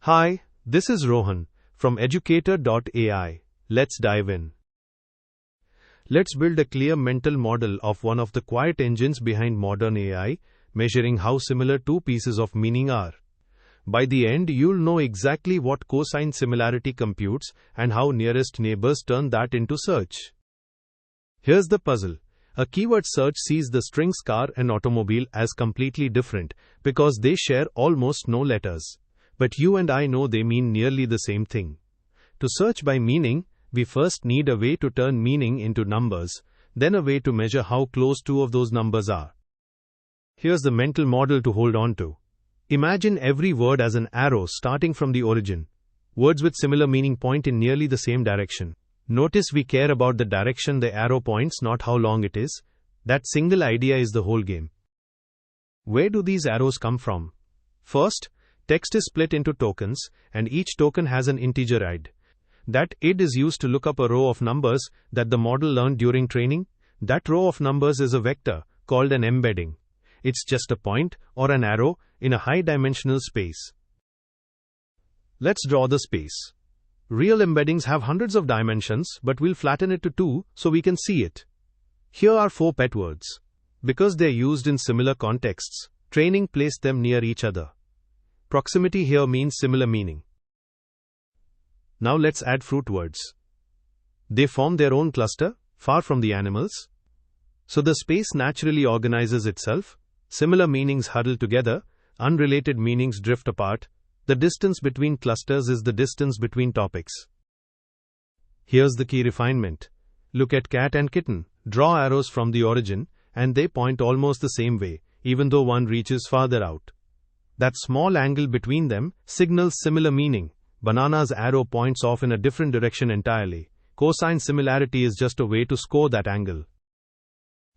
Hi, this is Rohan from educator.ai. Let's dive in. Let's build a clear mental model of one of the quiet engines behind modern AI, measuring how similar two pieces of meaning are. By the end, you'll know exactly what cosine similarity computes and how nearest neighbors turn that into search. Here's the puzzle. A keyword search sees the strings car and automobile as completely different because they share almost no letters. But you and I know they mean nearly the same thing. To search by meaning, we first need a way to turn meaning into numbers, then a way to measure how close two of those numbers are. Here's the mental model to hold on to. Imagine every word as an arrow starting from the origin. Words with similar meaning point in nearly the same direction. Notice we care about the direction the arrow points, not how long it is. That single idea is the whole game. Where do these arrows come from? First, text is split into tokens, and each token has an integer id. That id is used to look up a row of numbers that the model learned during training. That row of numbers is a vector, called an embedding. It's just a point, or an arrow, in a high-dimensional space. Let's draw the space. Real embeddings have hundreds of dimensions, but we'll flatten it to 2 so we can see it. Here are 4 pet words. Because they're used in similar contexts, training placed them near each other. Proximity here means similar meaning. Now let's add fruit words. They form their own cluster, far from the animals. So the space naturally organizes itself. Similar meanings huddle together, unrelated meanings drift apart. The distance between clusters is the distance between topics. Here's the key refinement. Look at cat and kitten. Draw arrows from the origin, and they point almost the same way, even though one reaches farther out. That small angle between them signals similar meaning. Banana's arrow points off in a different direction entirely. Cosine similarity is just a way to score that angle.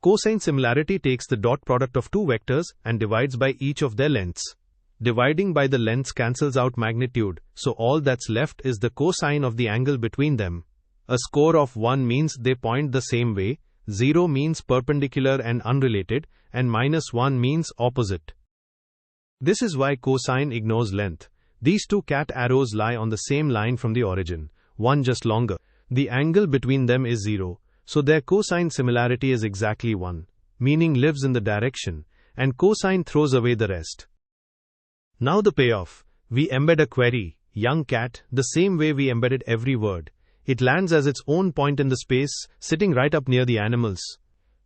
Cosine similarity takes the dot product of two vectors and divides by each of their lengths. Dividing by the lengths cancels out magnitude, so all that's left is the cosine of the angle between them. A score of 1 means they point the same way, 0 means perpendicular and unrelated, and -1 means opposite. This is why cosine ignores length. These two cat arrows lie on the same line from the origin, one just longer. The angle between them is 0, so their cosine similarity is exactly 1. Meaning lives in the direction, and cosine throws away the rest. Now the payoff. We embed a query, young cat, the same way we embedded every word. It lands as its own point in the space, sitting right up near the animals.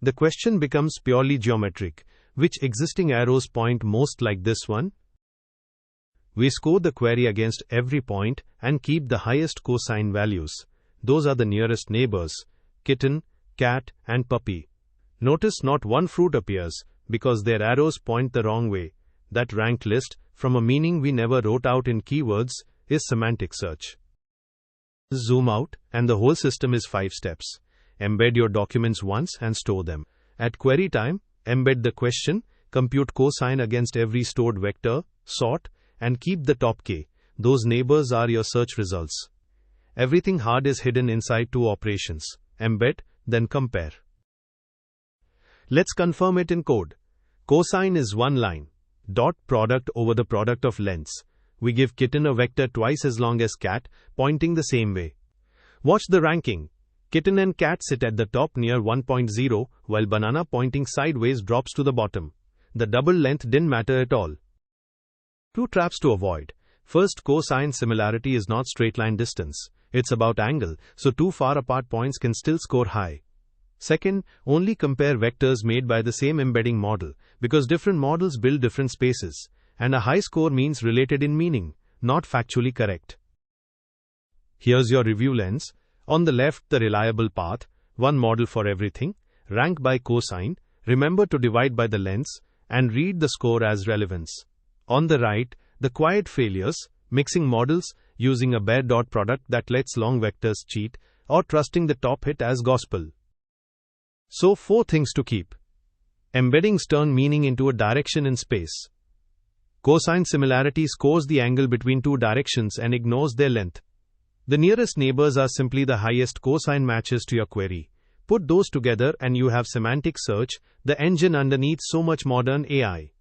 The question becomes purely geometric. Which existing arrows point most like this one? We score the query against every point and keep the highest cosine values. Those are the nearest neighbors: kitten, cat, and puppy. Notice not one fruit appears, because their arrows point the wrong way. That ranked list, from a meaning we never wrote out in keywords, is semantic search. Zoom out, and the whole system is 5 steps. Embed your documents once and store them. At query time, embed the question, compute cosine against every stored vector, sort, and keep the top k. Those neighbors are your search results. Everything hard is hidden inside 2 operations. Embed, then compare. Let's confirm it in code. Cosine is 1 line. Dot product over the product of lengths. We give kitten a vector twice as long as cat, pointing the same way. Watch the ranking. Kitten and cat sit at the top near 1.0, while banana pointing sideways drops to the bottom. The double length didn't matter at all. 2 traps to avoid. First, cosine similarity is not straight line distance. It's about angle, so 2 far apart points can still score high. Second, only compare vectors made by the same embedding model, because different models build different spaces, and a high score means related in meaning, not factually correct. Here's your review lens. On the left, the reliable path, one model for everything, rank by cosine, remember to divide by the lengths, and read the score as relevance. On the right, the quiet failures, mixing models, using a bare dot product that lets long vectors cheat, or trusting the top hit as gospel. So 4 things to keep. Embeddings turn meaning into a direction in space. Cosine similarity scores the angle between 2 directions and ignores their length. The nearest neighbors are simply the highest cosine matches to your query. Put those together and you have semantic search, the engine underneath so much modern AI.